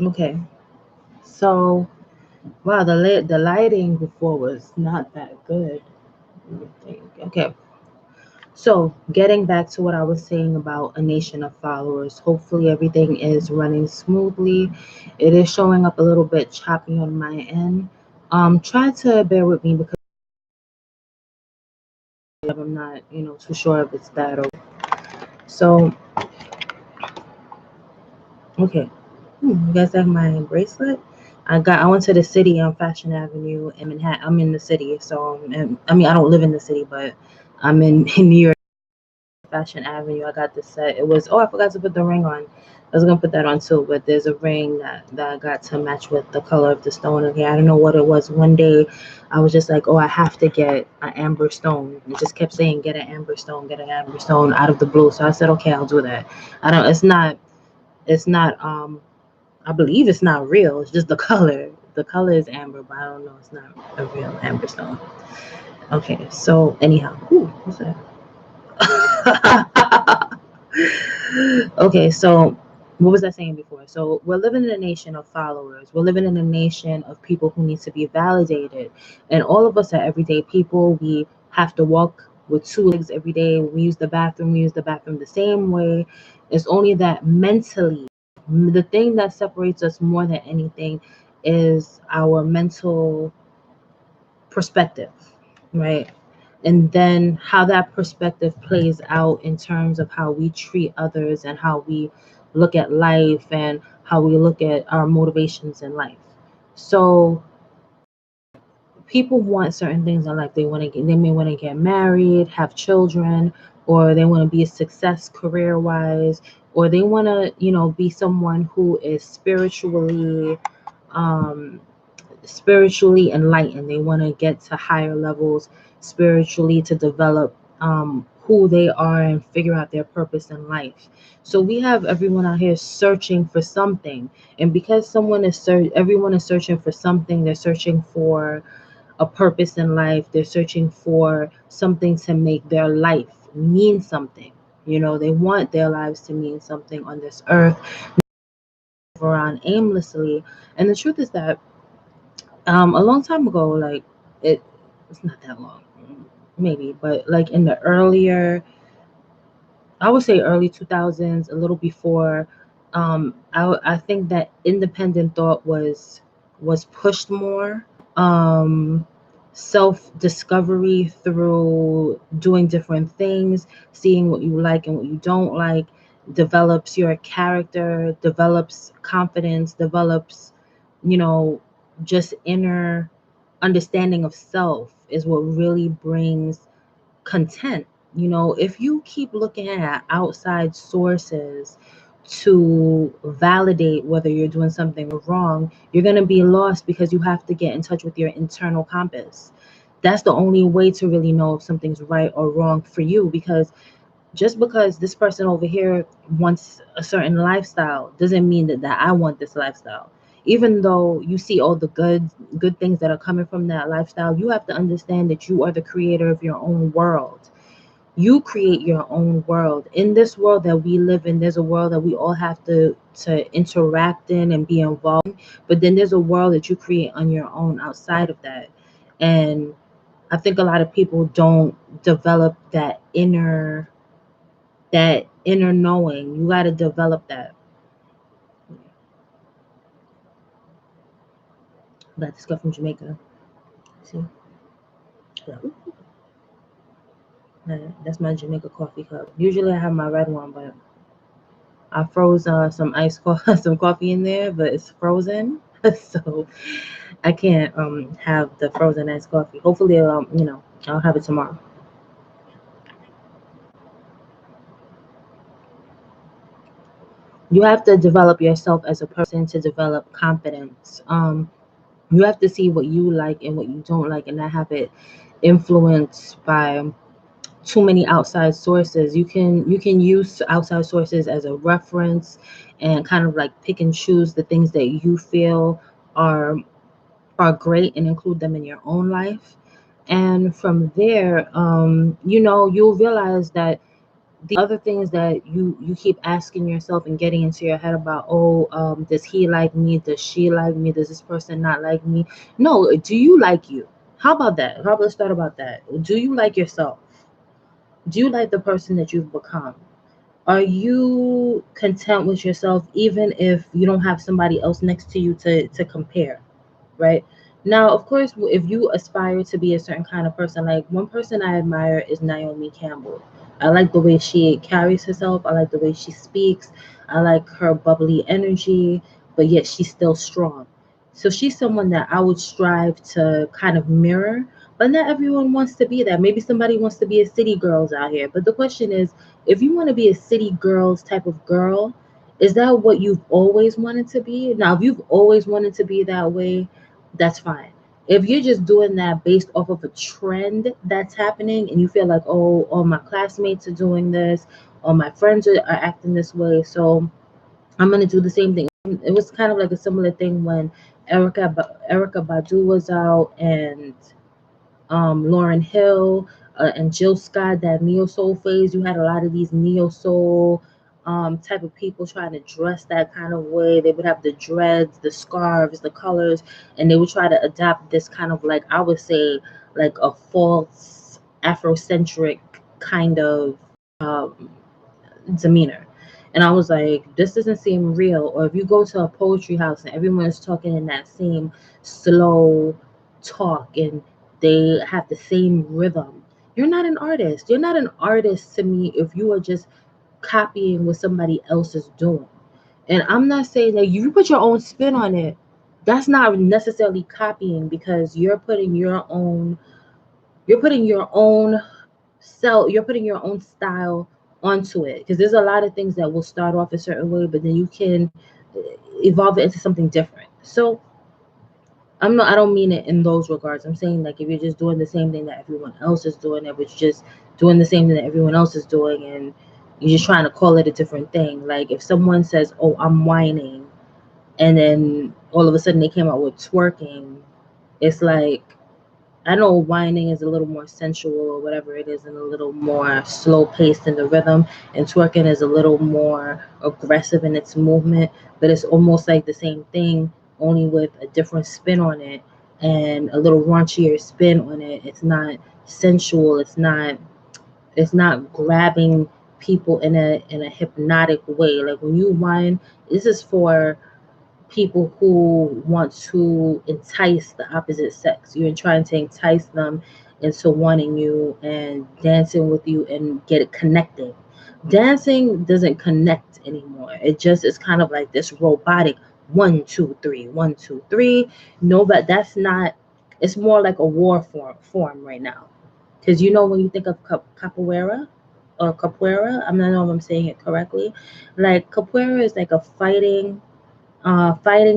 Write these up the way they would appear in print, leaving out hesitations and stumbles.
Okay, so wow, the lighting before was not that good. Let me think. Okay, so getting back to what I was saying about a nation of followers, hopefully everything is running smoothly. It is showing up a little bit choppy on my end. Try to bear with me because I'm not, too sure if it's that or so. Okay, you guys like my bracelet? I went to the city on Fashion Avenue in Manhattan. I'm in the city, so and I mean I don't live in the city, but I'm in New York. Fashion Avenue. I got the set. It was, oh, I forgot to put the ring on. I was gonna put that on too, but there's a ring that I got to match with the color of the stone. Okay, I don't know what it was. One day, I was just like, oh, I have to get an amber stone. It just kept saying, get an amber stone, get an amber stone out of the blue. So I said, okay, I'll do that. I don't. It's not. I believe it's not real. It's just the color. The color is amber, but I don't know. It's not a real amber stone. Okay, so anyhow, ooh, what's that? Okay, so what was I saying before? So we're living in a nation of followers. We're living in a nation of people who need to be validated. And all of us are everyday people. We have to walk with two legs every day. We use the bathroom the same way. It's only that mentally, the thing that separates us more than anything is our mental perspective, right? And then how that perspective plays out in terms of how we treat others and how we look at life and how we look at our motivations in life. So people want certain things in life. They may want to get married, have children, or they want to be a success career wise, or they want to, be someone who is um spiritually enlightened. They want to get to higher levels spiritually to develop who they are and figure out their purpose in life. So we have everyone out here searching for something, and because everyone is searching for something, they're searching for a purpose in life. They're searching for something to make their life mean something. They want their lives to mean something on this earth, around aimlessly. And the truth is that a long time ago, like it it's not that long, maybe, but like in the I would say early 2000s, a little before, I think that independent thought was pushed more. um Self discovery through doing different things, seeing what you like and what you don't like, develops your character, develops confidence, develops, you know just inner understanding of self is what really brings content. If you keep looking at outside sources to validate whether you're doing something wrong, you're going to be lost because you have to get in touch with your internal compass. That's the only way to really know if something's right or wrong for you, because just because this person over here wants a certain lifestyle doesn't mean that I want this lifestyle. Even though you see all the good things that are coming from that lifestyle, you have to understand that you are the creator of your own world. You create your own world. In this world that we live in, there's a world that we all have to interact in and be involved in, but then there's a world that you create on your own outside of that. And I think a lot of people don't develop that inner knowing. You got to develop that. Got this stuff from Jamaica. See, yeah. That's my Jamaica coffee cup. Usually I have my red one, but I froze some some coffee in there, but it's frozen, so I can't have the frozen iced coffee. Hopefully, I'll have it tomorrow. You have to develop yourself as a person to develop confidence. You have to see what you like and what you don't like, and not have it influenced by too many outside sources. You can use outside sources as a reference and kind of like pick and choose the things that you feel are are great and include them in your own life. And from there, you'll realize that the other things that you keep asking yourself and getting into your head about, does he like me, does she like me, does this person not like me? No, do you like you? How about that? How about, let's start about that. Do you like yourself? Do you like the person that you've become? Are you content with yourself even if you don't have somebody else next to you to compare? Right? Now, of course, if you aspire to be a certain kind of person, like one person I admire is Naomi Campbell. I like the way she carries herself. I like the way she speaks. I like her bubbly energy, but yet she's still strong. So she's someone that I would strive to kind of mirror, but not everyone wants to be that. Maybe somebody wants to be a city girls out here. But the question is, if you want to be a city girls type of girl, is that what you've always wanted to be? Now, if you've always wanted to be that way, that's fine. If you're just doing that based off of a trend that's happening and you feel like, oh, all my classmates are doing this, or my friends are acting this way, so I'm gonna do the same thing. It was kind of like a similar thing when Erica Badu was out, and Lauren Hill, and Jill Scott, that neo soul phase. You had a lot of these neo soul type of people trying to dress that kind of way. They would have the dreads, the scarves, the colors, and they would try to adapt this kind of, like, I would say, like a false Afrocentric kind of um, demeanor. And I was like, this doesn't seem real. Or if you go to a poetry house and everyone is talking in that same slow talk and they have the same rhythm, you're not an artist. You're not an artist to me if you are just copying what somebody else is doing. And I'm not saying that you put your own spin on it. That's not necessarily copying, because you're putting your own style onto it, because there's a lot of things that will start off a certain way, but then you can evolve it into something different. So I don't mean it in those regards. I'm saying, like, if you're just doing the same thing that everyone else is doing, if it's just doing the same thing that everyone else is doing and you're just trying to call it a different thing. Like if someone says, oh, I'm whining, and then all of a sudden they came out with twerking, it's like, I know whining is a little more sensual or whatever it is, and a little more slow paced in the rhythm, and twerking is a little more aggressive in its movement, but it's almost like the same thing, only with a different spin on it and a little raunchier spin on it. It's not sensual. It's not grabbing people in a hypnotic way. Like when you whine, this is for people who want to entice the opposite sex. You're trying to entice them into wanting you and dancing with you and get it connecting. Dancing doesn't connect anymore. It just is kind of like this robotic 1, 2, 3, 1, 2, 3. No, but that's not. It's more like a war form right now. Because when you think of capoeira or capoeira, I'm not know if I'm saying it correctly. Like capoeira is like a fighting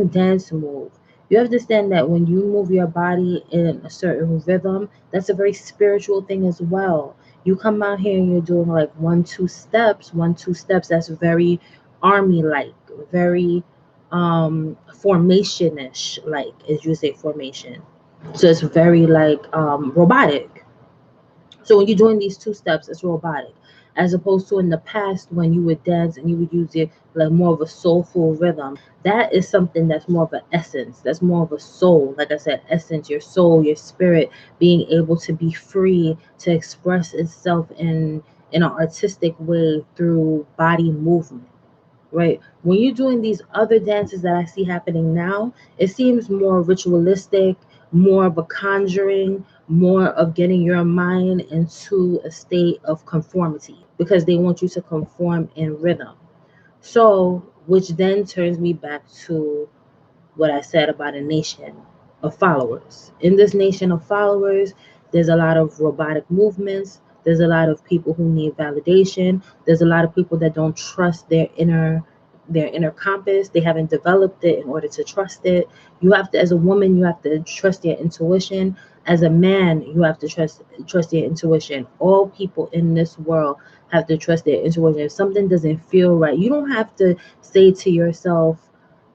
dance move. You understand that when you move your body in a certain rhythm, that's a very spiritual thing as well. You come out here and you're doing like 1, 2 steps, that's very army like, very formation-ish, like, as you say, formation. So it's very like robotic. So when you're doing these 2 steps, it's robotic, as opposed to in the past when you would dance and you would use it like more of a soulful rhythm. That is something that's more of an essence. That's more of a soul. Like I said, essence, your soul, your spirit, being able to be free to express itself in an artistic way through body movement. Right? When you're doing these other dances that I see happening now, it seems more ritualistic, more of a conjuring, more of getting your mind into a state of conformity, because they want you to conform in rhythm. So, which then turns me back to what I said about a nation of followers. In this nation of followers, there's a lot of robotic movements. There's a lot of people who need validation. There's a lot of people that don't trust their inner compass. They haven't developed it in order to trust it. You have to, as a woman, you have to trust your intuition. As a man, you have to trust your intuition. All people in this world have to trust their intuition. If something doesn't feel right, you don't have to say to yourself,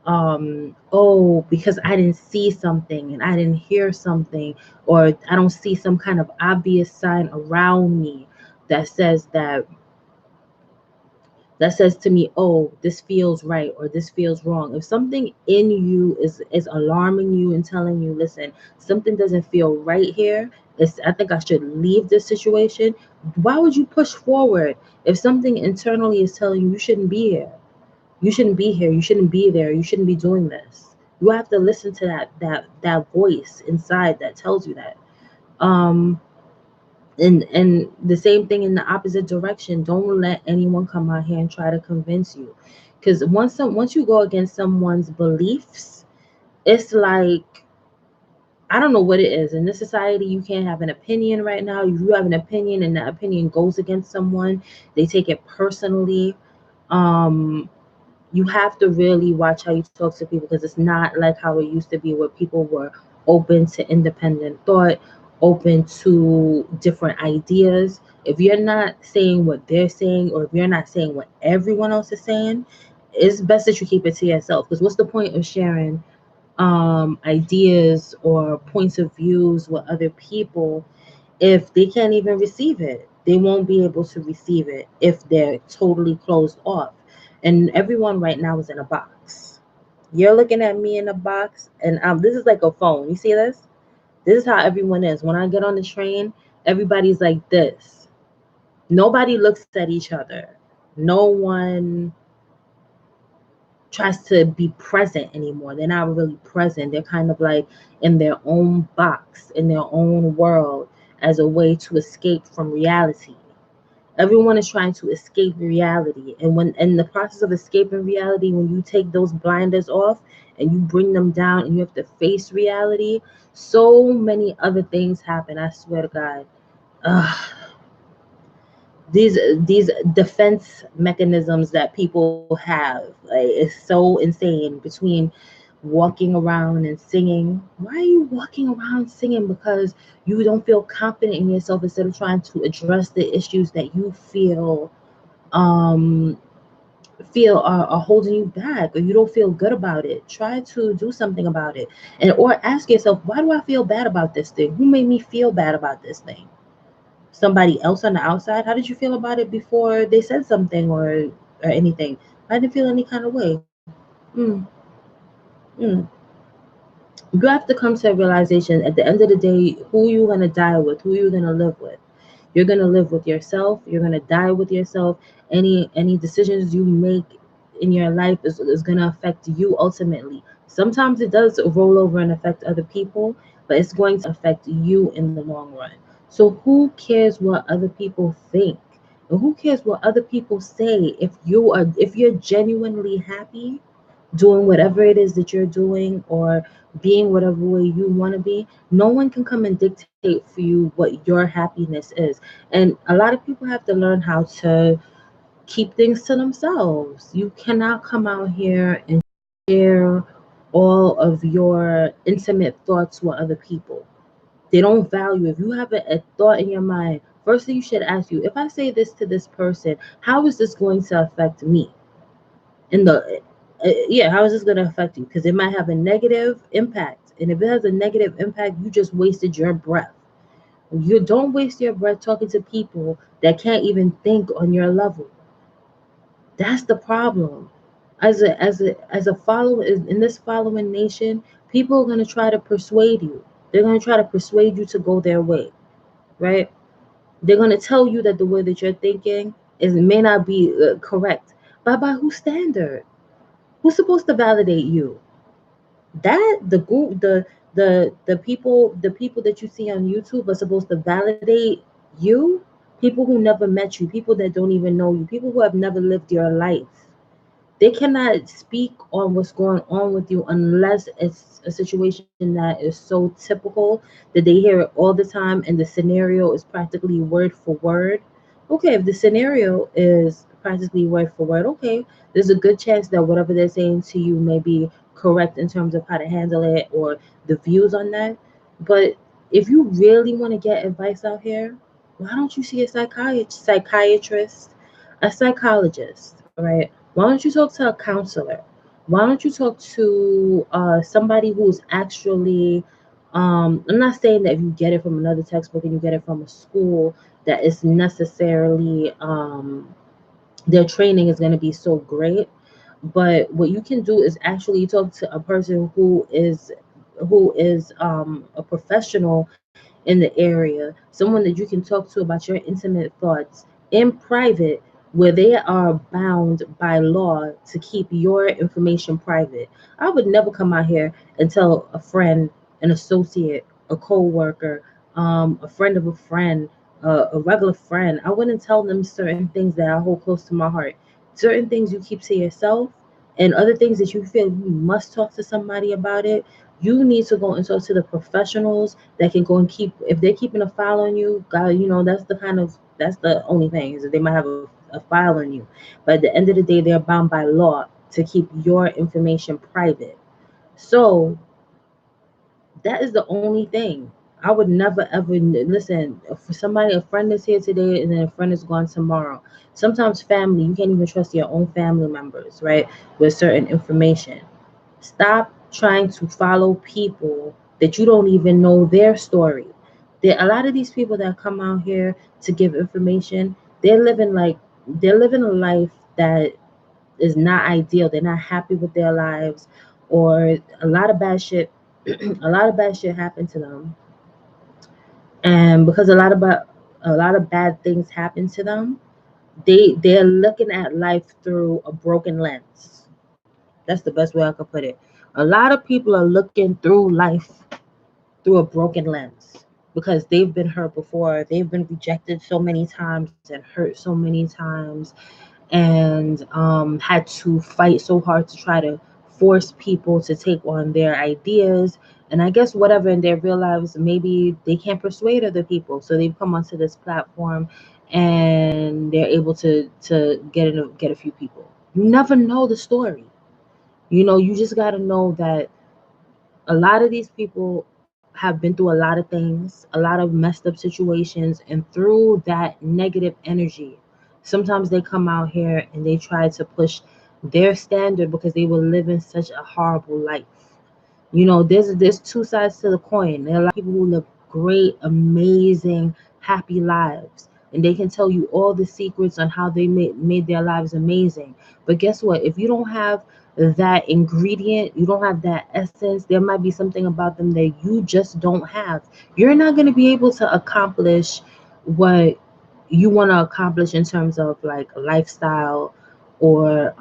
oh, because I didn't see something and I didn't hear something, or I don't see some kind of obvious sign around me that says that that says to me, oh, this feels right or this feels wrong. If something in you is alarming you and telling you, listen, something doesn't feel right here, I think I should leave this situation. Why would you push forward if something internally is telling you you shouldn't be here? You shouldn't be here. You shouldn't be there. You shouldn't be doing this. You have to listen to that voice inside that tells you that. Um, and the same thing in the opposite direction. Don't let anyone come out here and try to convince you, because once you go against someone's beliefs, it's like, I don't know what it is in this society. You can't have an opinion right now. You have an opinion and that opinion goes against someone, they take it personally. um you have to really watch how you talk to people, because it's not like how it used to be, where people were open to independent thought, open to different ideas. If you're not saying what they're saying, or if you're not saying what everyone else is saying, it's best that you keep it to yourself. Because what's the point of sharing ideas or points of views with other people if they can't even receive it? They won't be able to receive it if they're totally closed off. And everyone right now is in a box. You're looking at me in a box, and this is like a phone. You see this? This is how everyone is. When I get on the train, everybody's like this. Nobody looks at each other. No one tries to be present anymore. They're not really present. They're kind of like in their own box, in their own world, as a way to escape from reality. Everyone is trying to escape reality. And when in the process of escaping reality, when you take those blinders off and you bring them down and you have to face reality, so many other things happen. I swear to God. Ugh, these defense mechanisms that people have, like, it's so insane. Between walking around and singing, why are you walking around singing? Because you don't feel confident in yourself, instead of trying to address the issues that you um are holding you back, or you don't feel good about it. Try to do something about it. And or ask yourself, why do I feel bad about this thing? Who made me feel bad about this thing? Somebody else on the outside? How did you feel about it before they said something or anything? I didn't feel any kind of way. mm, mm. You have to come to a realization at the end of the day, who you're going to die with, who you're going to live with. You're going to live with yourself. You're going to die with yourself. Any decisions you make in your life is going to affect you ultimately. Sometimes it does roll over and affect other people, but it's going to affect you in the long run. So who cares what other people think? And who cares what other people say? If you're genuinely happy doing whatever it is that you're doing, or being whatever way you want to be, no one can come and dictate for you what your happiness is. And a lot of people have to learn how to keep things to themselves. You cannot come out here and share all of your intimate thoughts with other people. They don't value. If you have a thought in your mind, first thing you should ask you, if I say this to this person, how is this going to affect me? In the Yeah, how is this going to affect you? Because it might have a negative impact, and if it has a negative impact, you just wasted your breath. You don't waste your breath talking to people that can't even think on your level. That's the problem. As a follower in this following nation, people are going to try to persuade you. They're going to try to persuade you to go their way, right? They're going to tell you that the way that you're thinking may not be correct. But by whose standard? Who's supposed to validate you? That the group, the people that you see on YouTube are supposed to validate you. People who never met you, people that don't even know you, people who have never lived your life. They cannot speak on what's going on with you unless it's a situation that is so typical that they hear it all the time and the scenario is practically word for word. Okay, if the scenario is practically word for word, okay, there's a good chance that whatever they're saying to you may be correct in terms of how to handle it or the views on that. But if you really want to get advice out here, why don't you see a psychiatrist, a psychologist, right? Why don't you talk to a counselor? Why don't you talk to somebody who's actually, I'm not saying that if you get it from another textbook and you get it from a school, that is necessarily their training is going to be so great. But what you can do is actually talk to a person who is a professional in the area, someone that you can talk to about your intimate thoughts in private, where they are bound by law to keep your information private. I would never come out here and tell a friend, an associate, a co-worker, a friend of a friend, a regular friend. I wouldn't tell them certain things that I hold close to my heart. Certain things you keep to yourself, and other things that you feel you must talk to somebody about it. You need to go and talk to the professionals that can go and keep, if they're keeping a file on you, God, that's the only thing, is that they might have a file on you. But at the end of the day, they're bound by law to keep your information private. So that is the only thing. I would never ever listen for somebody. A friend is here today, and then a friend is gone tomorrow. Sometimes family, you can't even trust your own family members, right? With certain information. Stop trying to follow people that you don't even know their story. A lot of these people that come out here to give information, they're living a life that is not ideal. They're not happy with their lives, or a lot of bad shit. A lot of bad shit happened to them, and because a lot of bad things happen to them, they're looking at life through a broken lens. That's the best way I could put it. A lot of people are looking through life through a broken lens because they've been hurt before. They've been rejected so many times and hurt so many times, and had to fight so hard to try to force people to take on their ideas. And I guess whatever in their real lives, maybe they can't persuade other people, so they've come onto this platform and they're able to get a few people. You never know the story. You just got to know that a lot of these people have been through a lot of things, a lot of messed up situations, and through that negative energy, sometimes they come out here and they try to push their standard because they were living such a horrible life. There's two sides to the coin. There are a lot of people who live great, amazing, happy lives, and they can tell you all the secrets on how they made their lives amazing. But guess what? If you don't have that ingredient, you don't have that essence, there might be something about them that you just don't have. You're not going to be able to accomplish what you want to accomplish in terms of like lifestyle, or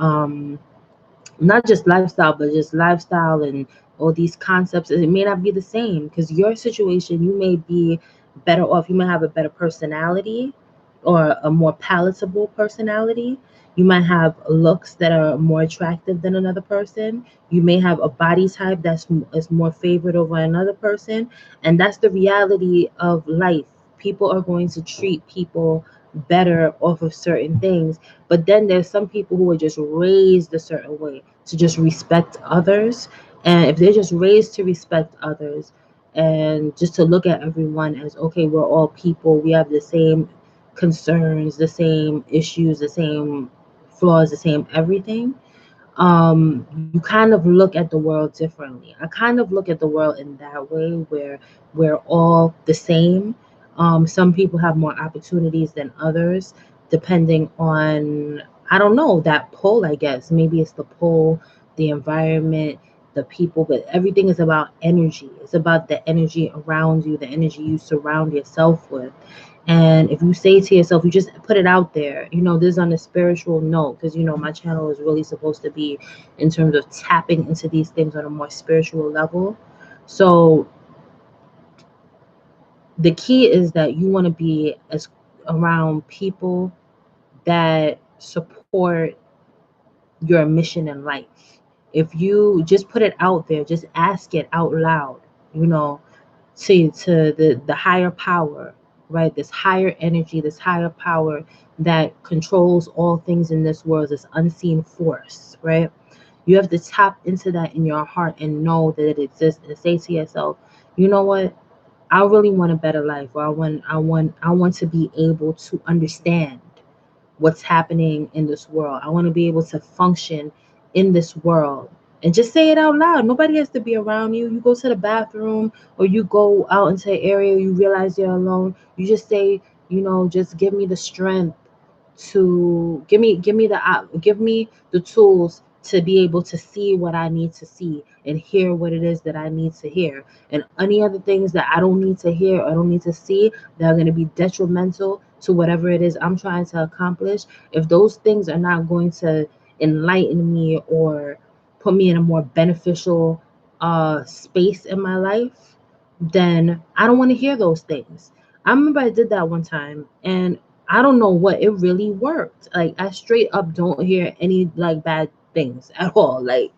not just lifestyle, but just lifestyle and all these concepts. It may not be the same because your situation, you may be better off. You may have a better personality or a more palatable personality. You might have looks that are more attractive than another person. You may have a body type is more favored over another person. And that's the reality of life. People are going to treat people better off of certain things. But then there's some people who are just raised a certain way to just respect others. And if they're just raised to respect others and just to look at everyone as, okay, we're all people, we have the same concerns, the same issues, the same flaws, the same everything, you kind of look at the world differently. I kind of look at the world in that way where we're all the same. Some people have more opportunities than others, depending on, I don't know, that pull, I guess. Maybe it's the pull, the environment, the people, but everything is about energy. It's about the energy around you, the energy you surround yourself with. And if you say to yourself, you just put it out there, this on a spiritual note, because my channel is really supposed to be in terms of tapping into these things on a more spiritual level. So the key is that you want to be as around people that support your mission in life. If you just put it out there, just ask it out loud, you know, to the higher power, right? This higher energy, this higher power that controls all things in this world, this unseen force, right? You have to tap into that in your heart and know that it exists, and say to yourself, you know what? I really want a better life, or I want to be able to understand what's happening in this world. I want to be able to function in this world. And just say it out loud. Nobody has to be around you. You go to the bathroom, or you go out into an area, you realize you're alone. You just say, just give me the strength to give me the tools to be able to see what I need to see and hear what it is that I need to hear. And any other things that I don't need to hear or I don't need to see that are going to be detrimental to whatever it is I'm trying to accomplish, if those things are not going to enlighten me or put me in a more beneficial space in my life, then I don't want to hear those things. I remember I did that one time, and I don't know what, it really worked. Like, I straight up don't hear any like bad things at all. Like,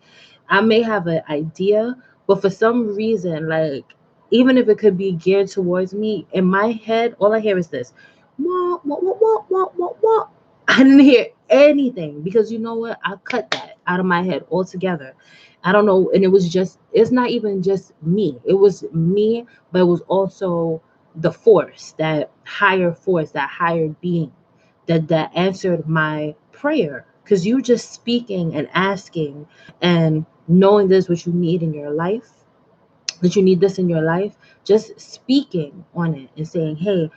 I may have an idea, but for some reason, like, even if it could be geared towards me, in my head, all I hear is this. Wah, wah, wah, wah, wah, wah, wah. I didn't hear anything because you know what? I cut that out of my head altogether. I don't know. And it's not even just me. It was me, but it was also the force, that higher force, that higher being that answered my prayer. Because you just speaking and asking and knowing this what you need in your life, that you need this in your life, just speaking on it and saying, hey,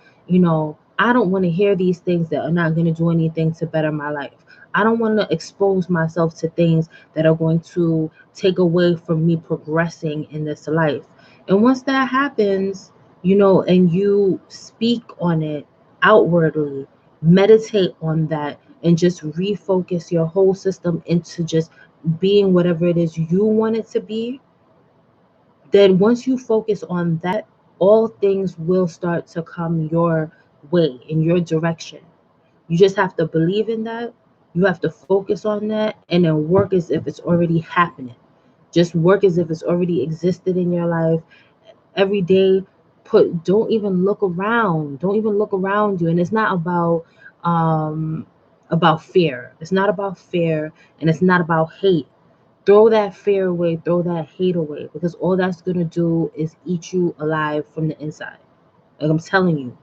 I don't want to hear these things that are not going to do anything to better my life. I don't want to expose myself to things that are going to take away from me progressing in this life. And once that happens, and you speak on it outwardly, meditate on that, and just refocus your whole system into just being whatever it is you want it to be, then once you focus on that, all things will start to come your way, in your direction. You just have to believe in that. You have to focus on that and then work as if it's already happening. Just work as if it's already existed in your life every day. Don't even look around. Don't even look around you. And it's not about fear. It's not about fear, and it's not about hate. Throw that fear away, throw that hate away, because all that's going to do is eat you alive from the inside. Like, I'm telling you,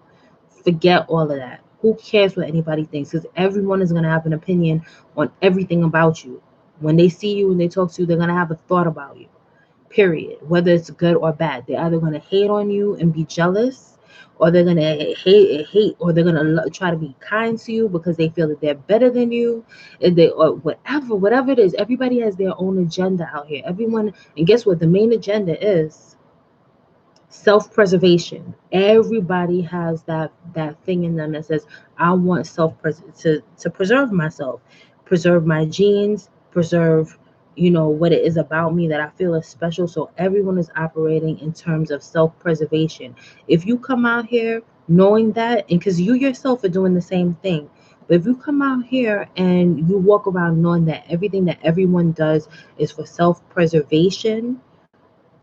forget all of that. Who cares what anybody thinks? Because everyone is going to have an opinion on everything about you. When they see you and they talk to you, they're going to have a thought about you, period. Whether it's good or bad, they're either going to hate on you and be jealous, or they're going to hate, or they're going to try to be kind to you because they feel that they're better than you, and or whatever it is. Everybody has their own agenda out here. Everyone, and guess what? The main agenda is self-preservation. Everybody has that thing in them that says, I want to preserve myself, preserve my genes, preserve what it is about me that I feel is special. So everyone is operating in terms of self-preservation. If you come out here knowing that, and because you yourself are doing the same thing, but if you come out here and you walk around knowing that everything that everyone does is for self-preservation,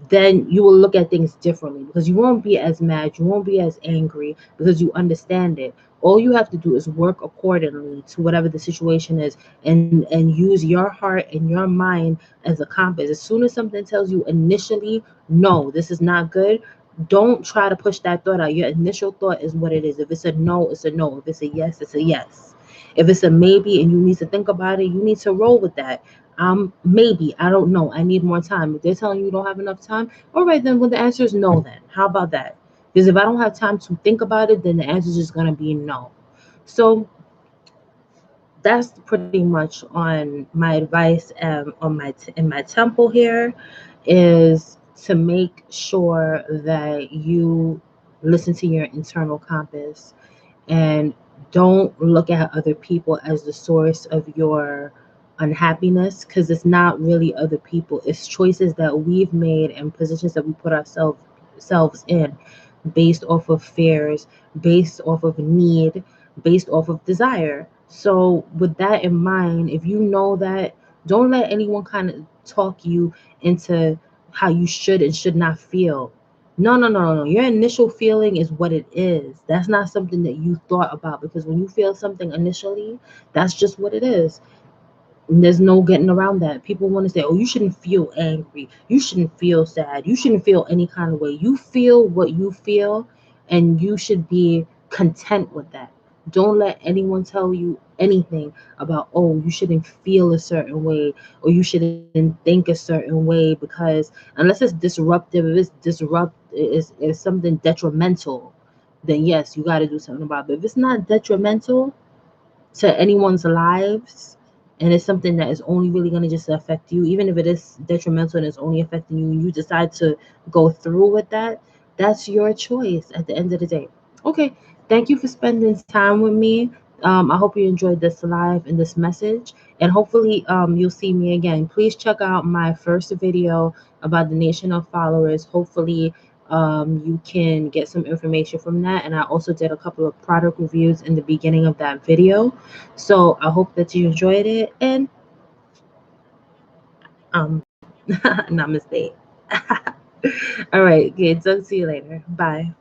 then you will look at things differently, because you won't be as mad, you won't be as angry, because you understand it. All you have to do is work accordingly to whatever the situation is, and use your heart and your mind as a compass. As soon as something tells you initially, no, this is not good, don't try to push that thought out. Your initial thought is what it is. If it's a no, it's a no. If it's a yes, it's a yes. If it's a maybe and you need to think about it, you need to roll with that. Maybe, I don't know, I need more time. If they're telling you you don't have enough time, all right, then, well, the answer is no. Then how about that? Because if I don't have time to think about it, then the answer is just going to be no. So that's pretty much on my advice, on in my temple here, is to make sure that you listen to your internal compass, and don't look at other people as the source of your unhappiness, because it's not really other people. It's choices that we've made and positions that we put ourselves in, based off of fears, based off of need, based off of desire. So with that in mind, if you know that, don't let anyone kind of talk you into how you should and should not feel. No, no, no, no. Your initial feeling is what it is. That's not something that you thought about, because when you feel something initially, that's just what it is. And there's no getting around that. People want to say, oh, you shouldn't feel angry. You shouldn't feel sad. You shouldn't feel any kind of way. You feel what you feel, and you should be content with that. Don't let anyone tell you anything about, oh, you shouldn't feel a certain way, or you shouldn't think a certain way, because unless it's disruptive, if it's is something detrimental, then yes, you got to do something about it. But if it's not detrimental, to anyone's lives, and it's something that is only really going to just affect you, even if it is detrimental and it's only affecting you, and you decide to go through with that, that's your choice at the end of the day. Okay, thank you for spending time with me. I hope you enjoyed this live and this message, and hopefully you'll see me again. Please check out my first video about the nation of followers. Hopefully you can get some information from that, and I also did a couple of product reviews in the beginning of that video. So I hope that you enjoyed it, and namaste. All right, good. Talk to you later. Bye.